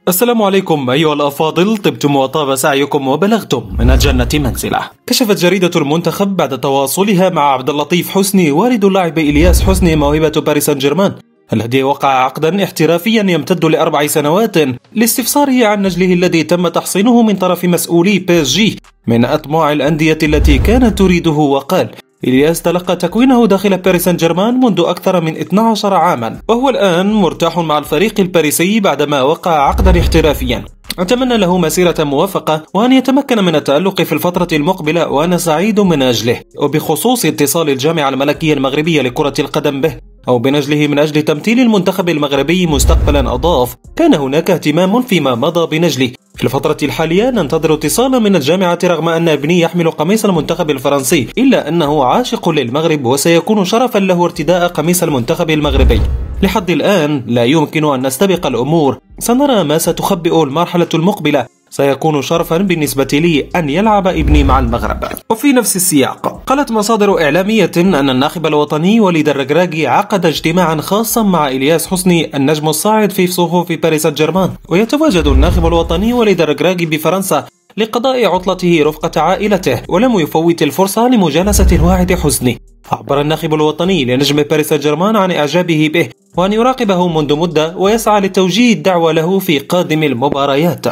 السلام عليكم أيها الأفاضل، طبتم وطاب سعيكم وبلغتم من الجنة منزلة. كشفت جريدة المنتخب بعد تواصلها مع عبد اللطيف حسني والد اللاعب إلياس حسني موهبة باريس سان جيرمان الذي وقع عقدا احترافيا يمتد ل4 سنوات لاستفساره عن نجله الذي تم تحصينه من طرف مسؤولي PSG من أطماع الأندية التي كانت تريده. وقال: إلياس تلقى تكوينه داخل باريس سان جيرمان منذ أكثر من 12 عاما، وهو الآن مرتاح مع الفريق الباريسي بعدما وقع عقدا احترافيا. أتمنى له مسيرة موفقة وأن يتمكن من التألق في الفترة المقبلة، وأنا سعيد من أجله. وبخصوص اتصال الجامعة الملكية المغربية لكرة القدم به أو بنجله من أجل تمثيل المنتخب المغربي مستقبلا، أضاف: كان هناك اهتمام فيما مضى بنجلي. في الفترة الحالية ننتظر اتصالا من الجامعة رغم أن ابني يحمل قميص المنتخب الفرنسي، إلا أنه عاشق للمغرب وسيكون شرفا له ارتداء قميص المنتخب المغربي. لحد الآن لا يمكن أن نستبق الأمور، سنرى ما ستخبئ المرحلة المقبلة. سيكون شرفا بالنسبة لي أن يلعب ابني مع المغرب. وفي نفس السياق قالت مصادر إعلامية أن الناخب الوطني وليد الركراكي عقد اجتماعا خاصا مع إلياس حسني النجم الصاعد في صفوف باريس سان جيرمان، ويتواجد الناخب الوطني وليد الركراكي بفرنسا لقضاء عطلته رفقة عائلته، ولم يفوت الفرصة لمجالسة الواعد حسني. عبر الناخب الوطني لنجم باريس سان جيرمان عن إعجابه به وأن يراقبه منذ مدة ويسعى لتوجيه الدعوة له في قادم المباريات.